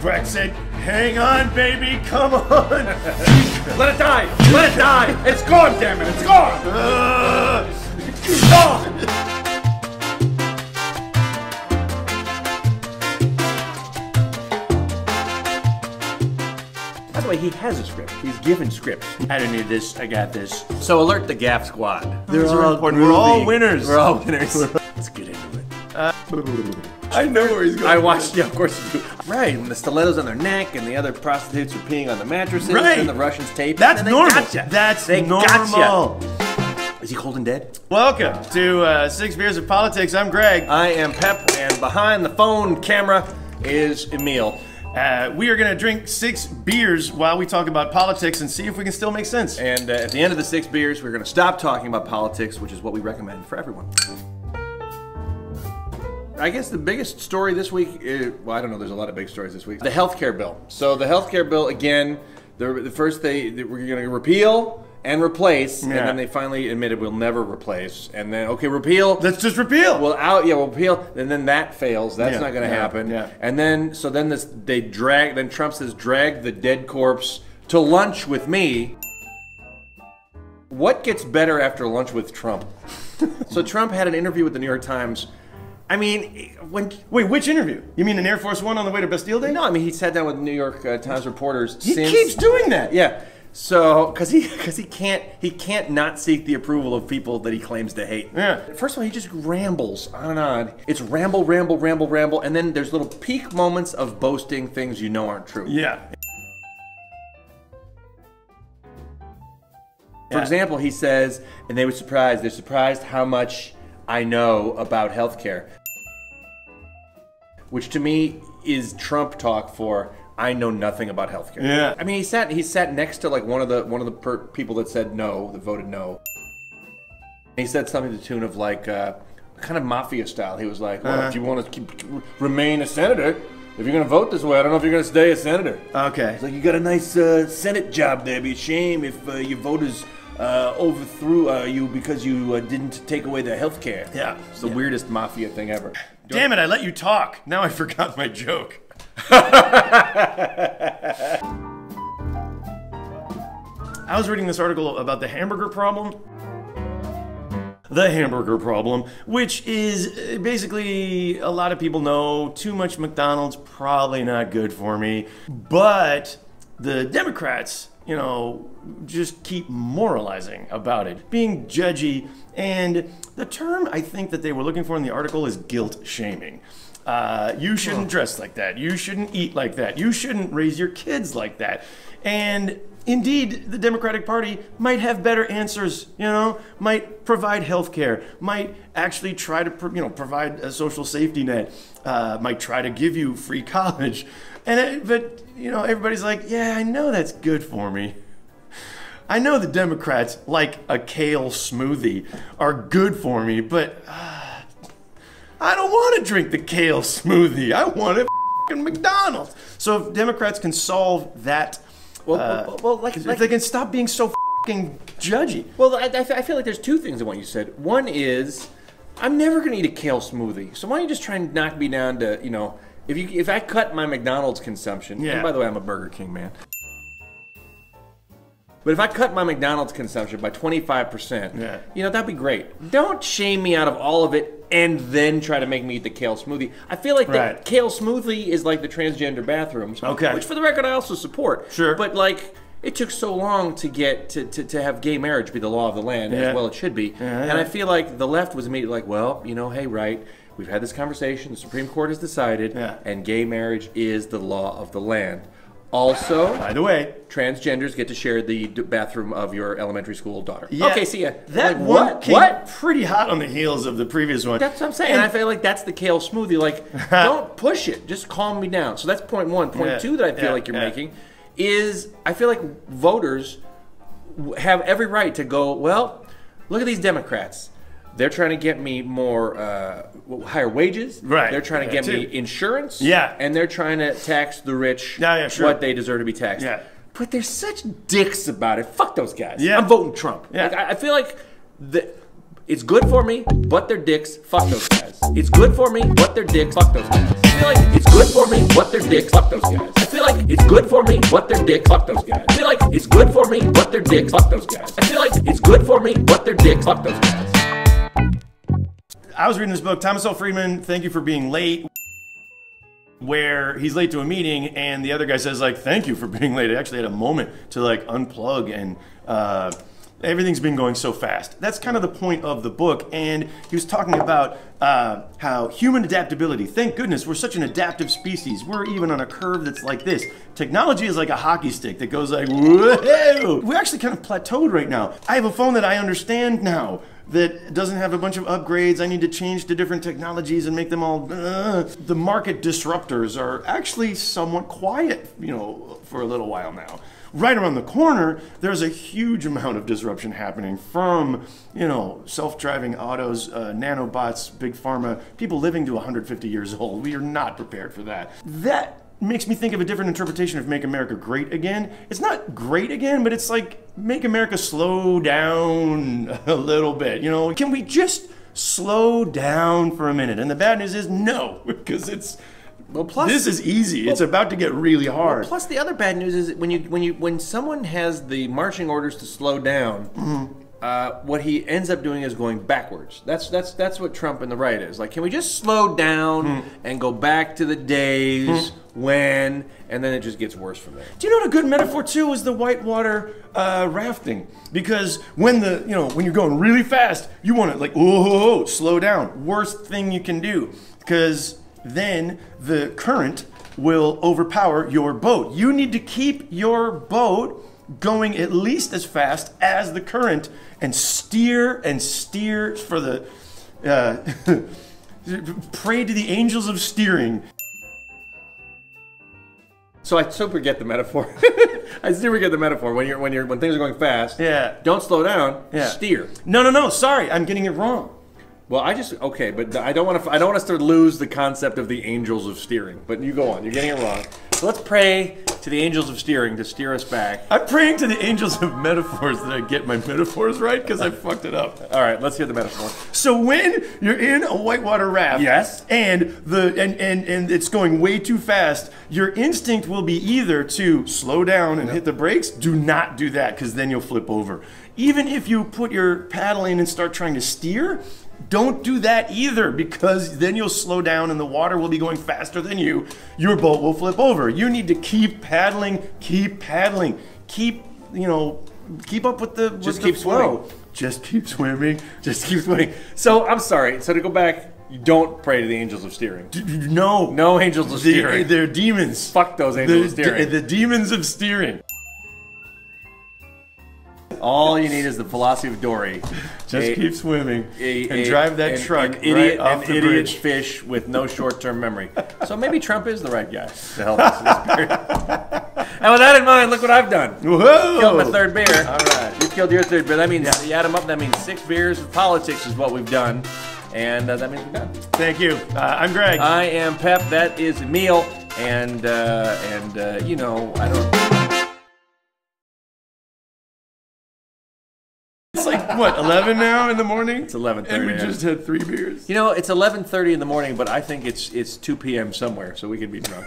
Brexit, hang on, baby, come on. Let it die! Let it die! It's gone, damn it! It's gone! It's gone! By the way, he has a script. He's given scripts. I don't need this, I got this. So alert the Gaff Squad. They're all important. We're all winners. We're all winners. Let's get into it. I know where he's going. I watched, yeah, of course you do. Right, and the stilettos on their neck, and the other prostitutes are peeing on the mattresses, right. And the Russians tape. That's normal. Gotcha. That's they normal. Gotcha. Is he cold and dead? Welcome to 6 Beers of Politics. I'm Greg. I am Pep, and behind the phone camera is Emil. We are going to drink 6 beers while we talk about politics and see if we can still make sense. And at the end of the 6 beers, we're going to stop talking about politics, which is what we recommend for everyone. I guess the biggest story this week is, well, I don't know, there's a lot of big stories this week. The healthcare bill. So the healthcare bill, again, the first they were going to repeal and replace, and then they finally admitted we'll never replace. And then, okay, repeal. Let's just repeal. We'll repeal, and then that fails. That's not going to happen. Yeah. And then, so then then Trump says, drag the dead corpse to lunch with me. What gets better after lunch with Trump? So Trump had an interview with the New York Times. I mean, wait, which interview? You mean in Air Force One on the way to Bastille Day? No, I mean he sat down with New York Times reporters. He keeps doing that. Yeah. So, because he can't not seek the approval of people that he claims to hate. Yeah. First of all, he just rambles on and on. It's ramble, ramble, ramble, ramble, and then there's little peak moments of boasting things you know aren't true. Yeah. For example, he says, and they're surprised how much I know about healthcare, which to me is Trump talk for I know nothing about healthcare. Yeah. I mean, he sat next to like one of the people that said no, that voted no. He said something to the tune of like kind of mafia style. He was like, well, if you want to remain a senator, if you're going to vote this way, I don't know if you're going to stay a senator. Okay. It's like, you got a nice Senate job there. It'd be a shame if your voters overthrew you because you didn't take away their health care. Yeah. It's the weirdest mafia thing ever. Damn it, I let you talk. Now I forgot my joke. I was reading this article about the Hamburger Problem. The Hamburger Problem, which is basically, a lot of people know, too much McDonald's, probably not good for me. But the Democrats, you know, just keep moralizing about it, being judgy, and the term I think that they were looking for in the article is guilt shaming. You shouldn't dress like that. You shouldn't eat like that. You shouldn't raise your kids like that. And indeed, the Democratic Party might have better answers, you know, might provide health care, might actually try to, provide a social safety net, might try to give you free college. But, everybody's like, yeah, I know that's good for me. I know the Democrats, like a Kale Smoothie, are good for me, but I don't want to drink the Kale Smoothie. I want a f***ing McDonald's. So if Democrats can solve that, if they can stop being so f***ing judgy. Well, I feel like there's two things in what you said. One is, I'm never going to eat a Kale Smoothie. So why don't you just try and knock me down to, if I cut my McDonald's consumption, and by the way, I'm a Burger King man. But if I cut my McDonald's consumption by 25%, that'd be great. Don't shame me out of all of it and then try to make me eat the Kale Smoothie. I feel like the Kale Smoothie is like the transgender bathrooms, which for the record I also support. Sure. But like, it took so long to get to have gay marriage be the law of the land, as well it should be. And I feel like the left was immediately like, well, hey, right, we've had this conversation, the Supreme Court has decided, and gay marriage is the law of the land. Also, by the way, transgenders get to share the bathroom of your elementary school daughter. Yeah, okay, see ya. That one came pretty hot on the heels of the previous one. That's what I'm saying. And I feel like that's the Kale Smoothie. Like, don't push it. Just calm me down. So that's point one. Point two that I feel like you're making is I feel like voters have every right to go, well, look at these Democrats. They're trying to get me more higher wages. Right. They're trying to get me insurance. Yeah. And they're trying to tax the rich what they deserve to be taxed. Yeah. But they're such dicks about it. Fuck those guys. Yeah. I'm voting Trump. Yeah. Like, I feel like It's good for me, but they're dicks. Fuck those guys. It's good for me, but they're dicks. Fuck those guys. I feel like it's good for me, but they're dicks. Fuck those guys. I feel like it's good for me, but they're dicks. Fuck those guys. I feel like it's good for me, but they're dicks. Fuck those guys. I feel like it's good for me, but they're dicks. Fuck those guys. I was reading this book, Thomas L. Friedman, Thank You for Being Late, where he's late to a meeting and the other guy says like, thank you for being late. I actually had a moment to like unplug and everything's been going so fast. That's kind of the point of the book, and he was talking about how human adaptability, thank goodness we're such an adaptive species. We're even on a curve that's like this. Technology is like a hockey stick that goes like, whoa! We're actually kind of plateaued right now. I have a phone that I understand now that doesn't have a bunch of upgrades. I need to change to different technologies and make them all, the market disruptors are actually somewhat quiet, you know, for a little while now. Right around the corner, there's a huge amount of disruption happening from, you know, self-driving autos, nanobots, big pharma, people living to 150 years old. We are not prepared for that. That makes me think of a different interpretation of Make America Great Again. It's not great again, but it's like Make America slow down a little bit. You know, can we just slow down for a minute? And the bad news is no, because it's, well, plus, this is easy. Well, it's about to get really hard. Well, plus, the other bad news is when someone has the marching orders to slow down, what he ends up doing is going backwards. That's what Trump and the right is. Like, can we just slow down and go back to the days when, and then it just gets worse from there. Do you know what a good metaphor too is the whitewater rafting? Because when when you're going really fast, you want to like, oh, slow down. Worst thing you can do, because then the current will overpower your boat. You need to keep your boat going at least as fast as the current and steer for the pray to the angels of steering. So I super get the metaphor. I super get the metaphor. When things are going fast, don't slow down, steer. No, sorry, I'm getting it wrong. Well, okay, but I don't want us to lose the concept of the angels of steering. But you go on, you're getting it wrong. So let's pray to the angels of steering to steer us back. I'm praying to the angels of metaphors that I get my metaphors right, because I fucked it up. All right, let's hear the metaphor. So when you're in a whitewater raft, and it's going way too fast, your instinct will be either to slow down and hit the brakes. Do not do that, because then you'll flip over. Even if you put your paddle in and start trying to steer, don't do that either, because then you'll slow down and the water will be going faster than you. Your boat will flip over. You need to keep paddling, keep up with the Just keep flow. swimming. Just keep swimming. Just keep swimming. So I'm sorry. So to go back, you don't pray to the angels of steering. No angels of steering. They're demons. Fuck those angels of steering. The demons of steering. All you need is the philosophy of Dory. Just keep swimming and drive that truck right off the bridge. Idiot fish with no short-term memory. So maybe Trump is the right guy to help us in this period. And with that in mind, look what I've done. Whoa! Killed my third beer. All right. You killed your third beer. That means, you add them up, that means 6 beers of politics is what we've done. And that means we're done. Thank you. I'm Greg. I am Pep. That is Emil. And you know, I don't... It's like, what, 11 now in the morning? It's 11:30. And we just had 3 beers. You know, it's 11:30 in the morning, but I think it's 2 p.m. somewhere, so we could be drunk.